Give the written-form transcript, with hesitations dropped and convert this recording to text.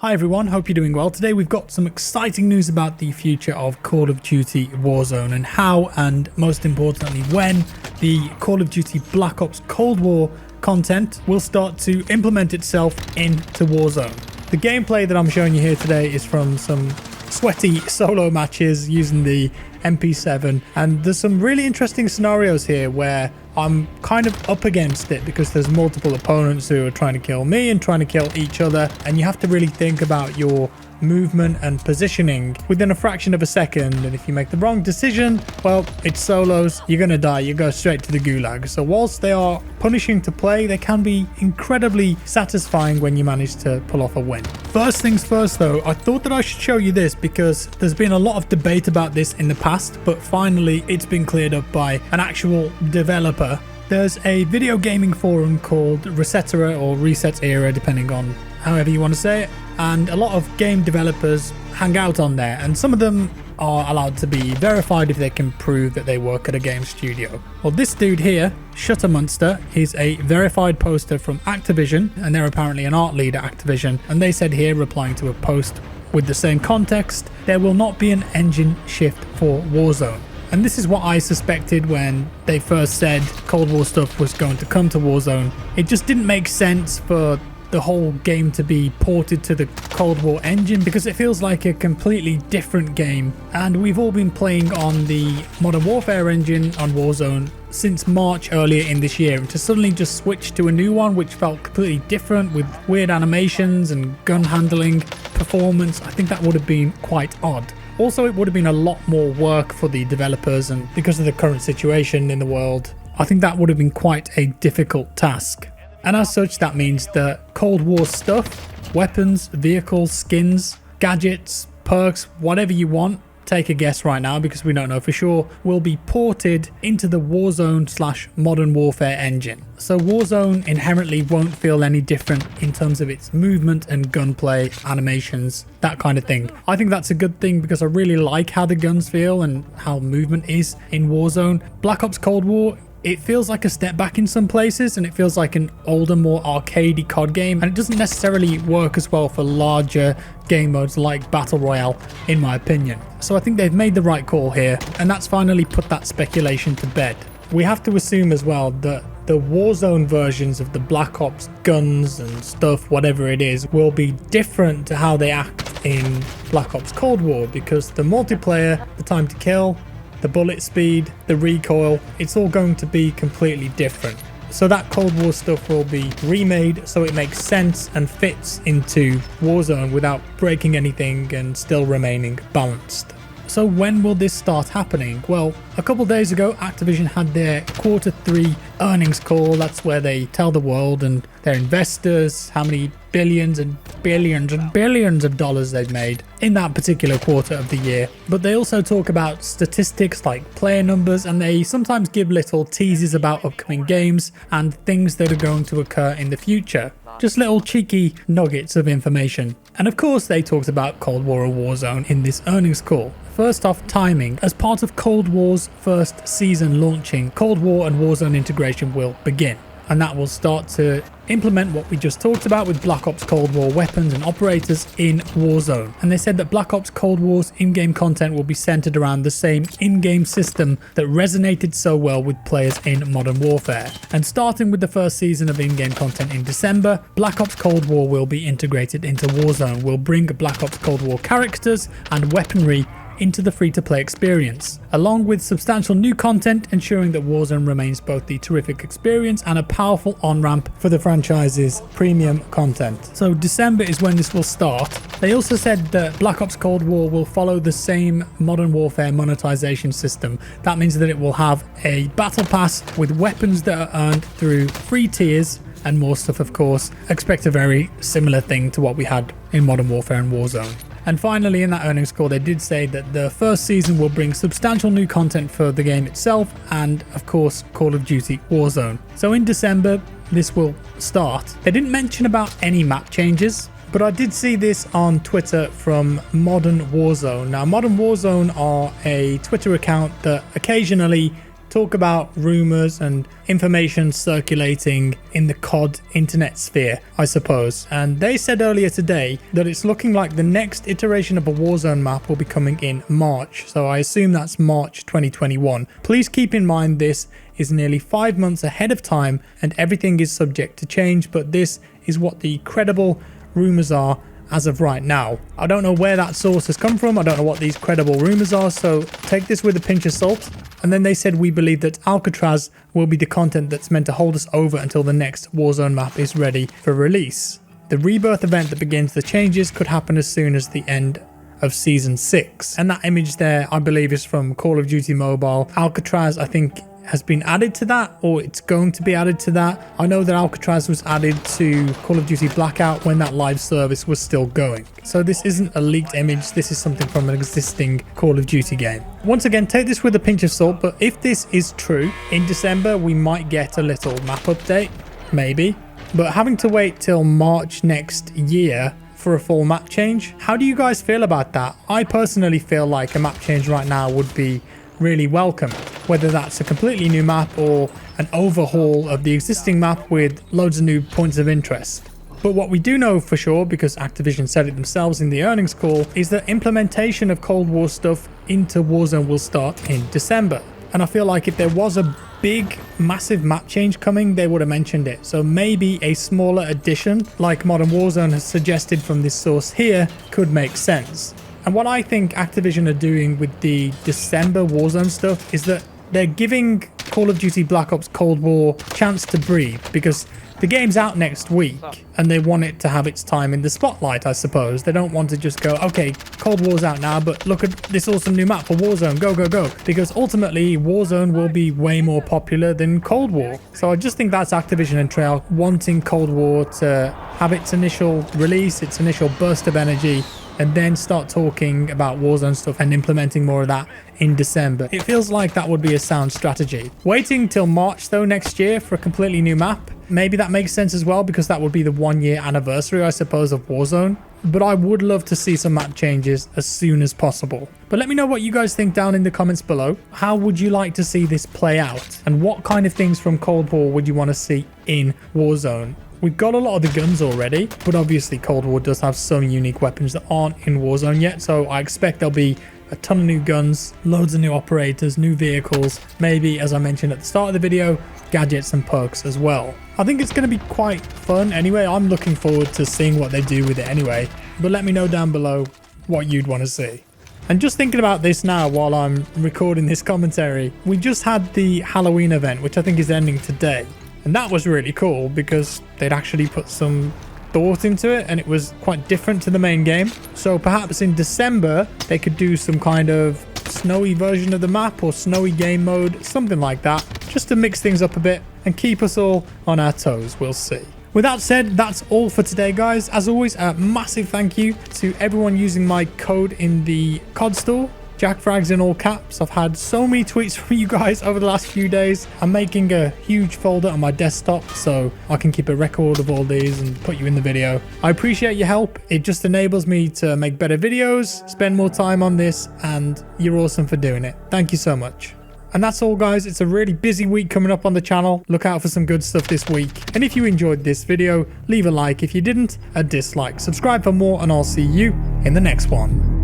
Hi everyone, hope you're doing well. Today we've got some exciting news about the future of Call of Duty Warzone and how, and most importantly when, the Call of Duty Black Ops Cold War content will start to implement itself into Warzone. The gameplay that I'm showing you here today is from some sweaty solo matches using the MP7, and there's some really interesting scenarios here where I'm kind of up against it because there's multiple opponents who are trying to kill me and trying to kill each other, and you have to really think about your movement and positioning within a fraction of a second, and if you make the wrong decision, well, it's solos, you're gonna die, you go straight to the gulag. So whilst they are punishing to play, they can be incredibly satisfying when you manage to pull off a win. First things first though, I thought that I should show you this because there's been a lot of debate about this in the past, but finally it's been cleared up by an actual developer. There's a video gaming forum called Resetera or Reset Era, depending on however you want to say it, and a lot of game developers hang out on there, and some of them are allowed to be verified if they can prove that they work at a game studio. Well, this dude here, Shuttermonster, is a verified poster from Activision, and they're apparently an art lead at Activision, and they said here, replying to a post with the same context, there will not be an engine shift for Warzone. And this is what I suspected when they first said Cold War stuff was going to come to Warzone. It just didn't make sense for the whole game to be ported to the Cold War engine because it feels like a completely different game, and we've all been playing on the Modern Warfare engine on Warzone since March earlier in this year, and to suddenly just switch to a new one which felt completely different with weird animations and gun handling performance, I think that would have been quite odd. Also, it would have been a lot more work for the developers, and because of the current situation in the world, I think that would have been quite a difficult task. And as such, that means that Cold War stuff, weapons, vehicles, skins, gadgets, perks, whatever you want, take a guess right now because we don't know for sure, will be ported into the Warzone/Modern Warfare engine. So Warzone inherently won't feel any different in terms of its movement and gunplay, animations, that kind of thing. I think that's a good thing because I really like how the guns feel and how movement is in Warzone. Black Ops Cold War, it feels like a step back in some places, and it feels like an older, more arcadey COD game, and it doesn't necessarily work as well for larger game modes like Battle Royale, in my opinion. So I think they've made the right call here, and that's finally put that speculation to bed. We have to assume as well that the Warzone versions of the Black Ops guns and stuff, whatever it is, will be different to how they act in Black Ops Cold War, because the multiplayer, the time to kill, the bullet speed, the recoil, it's all going to be completely different. So that Cold War stuff will be remade so it makes sense and fits into Warzone without breaking anything and still remaining balanced. So when will this start happening? Well, a couple days ago, Activision had their Q3 earnings call. That's where they tell the world and their investors how many billions and billions and billions of dollars they've made in that particular quarter of the year. But they also talk about statistics like player numbers, and they sometimes give little teases about upcoming games and things that are going to occur in the future. Just little cheeky nuggets of information. And of course, they talked about Cold War and Warzone in this earnings call. First off, timing. As part of Cold War's first season launching, Cold War and Warzone integration will begin, and that will start to implement what we just talked about with Black Ops Cold War weapons and operators in Warzone. And they said that Black Ops Cold War's in-game content will be centered around the same in-game system that resonated so well with players in Modern Warfare. And starting with the first season of in-game content in December, Black Ops Cold War will be integrated into Warzone. We'll bring Black Ops Cold War characters and weaponry into the free-to-play experience, along with substantial new content, ensuring that Warzone remains both the terrific experience and a powerful on-ramp for the franchise's premium content. So December is when this will start. They also said that Black Ops Cold War will follow the same Modern Warfare monetization system. That means that it will have a battle pass with weapons that are earned through free tiers and more stuff, of course. Expect a very similar thing to what we had in Modern Warfare and Warzone. And finally, in that earnings call, they did say that the first season will bring substantial new content for the game itself and, of course, Call of Duty Warzone. So in December, this will start. They didn't mention about any map changes, but I did see this on Twitter from Modern Warzone. Now, Modern Warzone are a Twitter account that occasionally talk about rumors and information circulating in the COD internet sphere, I suppose. And they said earlier today that it's looking like the next iteration of a Warzone map will be coming in March. So I assume that's March 2021. Please keep in mind this is nearly 5 months ahead of time and everything is subject to change, but this is what the credible rumors are as of right now. I don't know where that source has come from. I don't know what these credible rumors are, so take this with a pinch of salt. And then they said, we believe that Alcatraz will be the content that's meant to hold us over until the next Warzone map is ready for release. The rebirth event that begins the changes could happen as soon as the end of Season 6. And that image there, I believe, is from Call of Duty Mobile. Alcatraz, I think, has been added to that, or it's going to be added to that. I know that Alcatraz was added to Call of Duty Blackout when that live service was still going. So this isn't a leaked image, this is something from an existing Call of Duty game. Once again, take this with a pinch of salt, but if this is true, in December we might get a little map update, maybe. But having to wait till March next year for a full map change, how do you guys feel about that? I personally feel like a map change right now would be really welcome, whether that's a completely new map or an overhaul of the existing map with loads of new points of interest. But what we do know for sure, because Activision said it themselves in the earnings call, is that implementation of Cold War stuff into Warzone will start in December. And I feel like if there was a big, massive map change coming, they would have mentioned it. So maybe a smaller addition, like Modern Warzone has suggested from this source here, could make sense. And what I think Activision are doing with the December Warzone stuff is that they're giving Call of Duty Black Ops Cold War a chance to breathe, because the game's out next week and they want it to have its time in the spotlight, I suppose. They don't want to just go, okay, Cold War's out now, but look at this awesome new map for Warzone, go, go, go. Because ultimately, Warzone will be way more popular than Cold War. So I just think that's Activision and Treyarch wanting Cold War to have its initial release, its initial burst of energy, and then start talking about Warzone stuff and implementing more of that in December. It feels like that would be a sound strategy. Waiting till March though next year for a completely new map, maybe that makes sense as well, because that would be the 1 year anniversary, I suppose, of Warzone. But I would love to see some map changes as soon as possible. But let me know what you guys think down in the comments below. How would you like to see this play out? And what kind of things from Cold War would you want to see in Warzone? We've got a lot of the guns already, but obviously Cold War does have some unique weapons that aren't in Warzone yet, so I expect there'll be a ton of new guns, loads of new operators, new vehicles, maybe, as I mentioned at the start of the video, gadgets and perks as well. I think it's going to be quite fun anyway. I'm looking forward to seeing what they do with it anyway, but let me know down below what you'd want to see. And just thinking about this now while I'm recording this commentary, we just had the Halloween event, which I think is ending today. And that was really cool because they'd actually put some thought into it and it was quite different to the main game. So perhaps in December, they could do some kind of snowy version of the map or snowy game mode, something like that, just to mix things up a bit and keep us all on our toes. We'll see. With that said, that's all for today, guys. As always, a massive thank you to everyone using my code in the COD store. JackFrags in all caps. I've had so many tweets from you guys over the last few days. I'm making a huge folder on my desktop so I can keep a record of all these and put you in the video. I appreciate your help. It just enables me to make better videos, spend more time on this, and you're awesome for doing it. Thank you so much. And that's all, guys. It's a really busy week coming up on the channel. Look out for some good stuff this week. And if you enjoyed this video, leave a like. If you didn't, a dislike. Subscribe for more, and I'll see you in the next one.